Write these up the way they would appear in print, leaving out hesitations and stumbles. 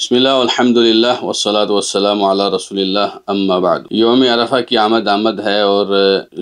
بسم اللہ والحمدللہ والصلاۃ والسلام علی رسول اللہ اما بعد۔ یوم عرفہ کی آمد ہے اور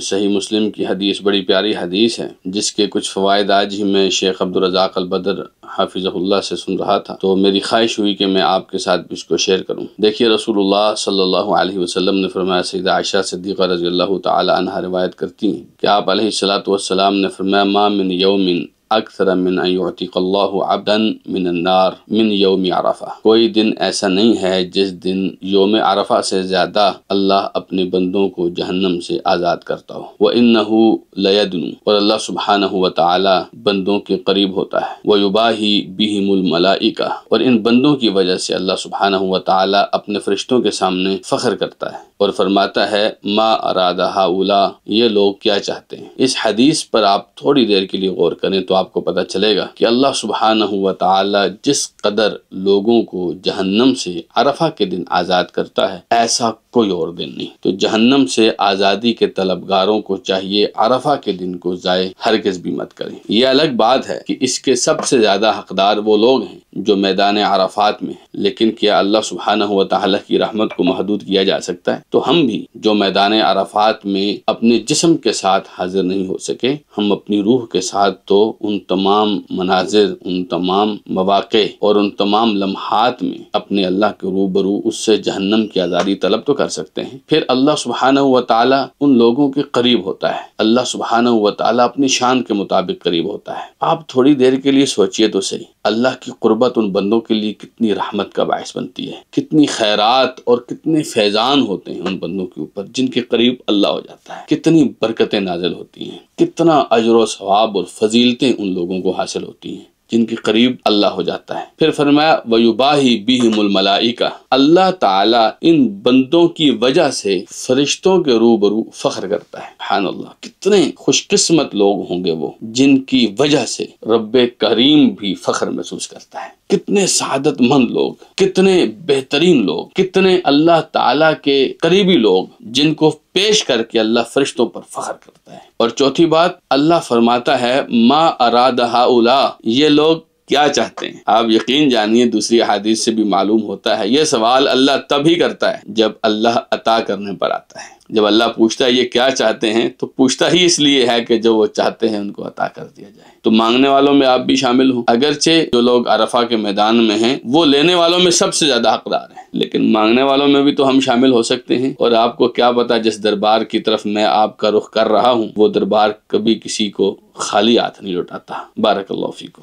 صحیح مسلم کی حدیث بڑی پیاری حدیث ہے، جس کے کچھ فوائد آج ہی میں شیخ عبدالرزاق البدر حافظہ اللہ سے سن رہا تھا، تو میری خواہش ہوئی کہ میں آپ کے ساتھ بھی اس کو شیئر کروں۔ دیکھیے، رسول اللہ صلی اللہ علیہ وسلم نے فرمایا، سیدہ عائشہ صدیقہ رضی اللہ تعالی عنہا روایت کرتی ہیں کہ آپ علیہ الصلوۃ والسلام نے فرمایا، ما من یوم اکثر من ان یعتق اللہ عبدا من النار من یوم عرفہ، کوئی دن ایسا نہیں ہے جس دن یوم عرفہ سے زیادہ اللہ اپنے بندوں کو جہنم سے آزاد کرتا ہو۔ وَإِنَّهُ لَيَدْنُو، اور اللہ سبحانہ وتعالی بندوں کے قریب ہوتا ہے۔ وَيُبَاهِي بِهِمُ الْمَلَائِكَةُ، اور ان بندوں کی وجہ سے اللہ سبحانہ وتعالی اپنے فرشتوں کے سامنے فخر کرتا ہے اور فرماتا ہے، ما اراد ہؤلاء، یہ لوگ کیا چاہتے ہیں۔ اس حدیث پر آپ تھوڑی دیر کے لیے غور کریں تو آپ کو پتہ چلے گا کہ اللہ سبحانہ وتعالی جس قدر لوگوں کو جہنم سے عرفہ کے دن آزاد کرتا ہے، ایسا کوئی اور دن نہیں۔ تو جہنم سے آزادی کے طلبگاروں کو چاہیے عرفہ کے دن کو ضائع ہرگز بھی مت کریں۔ یہ الگ بات ہے کہ اس کے سب سے زیادہ حقدار وہ لوگ ہیں جو میدان عرفات میں ہیں، لیکن کیا اللہ سبحانہ وتعالی کی رحمت کو محدود کیا جا سکتا ہے؟ تو ہم بھی جو میدان عرفات میں اپنے جسم کے ساتھ حاضر نہیں ہو سکے، ہم اپنی روح کے ساتھ تو ان تمام مناظر، ان تمام مواقع اور ان تمام لمحات میں اپنے اللہ کے روبرو اس سے جہنم کی آزادی طلب تو کر سکتے ہیں۔ پھر اللہ سبحانہ وتعالی ان لوگوں کے قریب ہوتا ہے، اللہ سبحانہ وتعالی اپنی شان کے مطابق قریب ہوتا ہے۔ آپ تھوڑی دیر کے لیے سوچئے تو صحیح، اللہ کی قربت ان بندوں کے لیے کتنی رحمت کا باعث بنتی ہے، کتنی خیرات اور کتنے فیضان ہوتے ہیں ان بندوں کے اوپر جن کے قریب اللہ ہو جاتا ہے، کتنی برکتیں نازل ہوتی ہیں، کتنا اجر و ثواب اور فضیلتیں ان لوگوں کو حاصل ہوتی ہیں جن کے قریب اللہ ہو جاتا ہے۔ پھر فرمایا، وَيُبَاهِي بِهِمُ الْمَلَائِكَةُ، اللہ تعالیٰ ان بندوں کی وجہ سے فرشتوں کے روبرو فخر کرتا ہے۔ سبحان اللہ، کتنے خوش قسمت لوگ ہوں گے وہ جن کی وجہ سے رب کریم بھی فخر محسوس کرتا ہے۔ کتنے سعادت مند لوگ، کتنے بہترین لوگ، کتنے اللہ تعالیٰ کے قریبی لوگ جن کو پیش کر کے اللہ فرشتوں پر فخر کرتا ہے۔ اور چوتھی بات، اللہ فرماتا ہے، ما اراد ہؤلاء، یہ لوگ کیا چاہتے ہیں۔ آپ یقین جانیے، دوسری حدیث سے بھی معلوم ہوتا ہے، یہ سوال اللہ تب ہی کرتا ہے جب اللہ عطا کرنے پر آتا ہے۔ جب اللہ پوچھتا ہے یہ کیا چاہتے ہیں، تو پوچھتا ہی اس لیے ہے کہ جو وہ چاہتے ہیں ان کو عطا کر دیا جائے۔ تو مانگنے والوں میں آپ بھی شامل ہوں، اگرچہ جو لوگ عرفہ کے میدان میں ہیں وہ لینے والوں میں سب سے زیادہ حقدار ہیں، لیکن مانگنے والوں میں بھی تو ہم شامل ہو سکتے ہیں۔ اور آپ کو کیا پتا، جس دربار کی طرف میں آپ کا رخ کر رہا ہوں وہ دربار کبھی کسی کو خالی ہاتھ نہیں لوٹاتا۔ بارک اللہ فیکم۔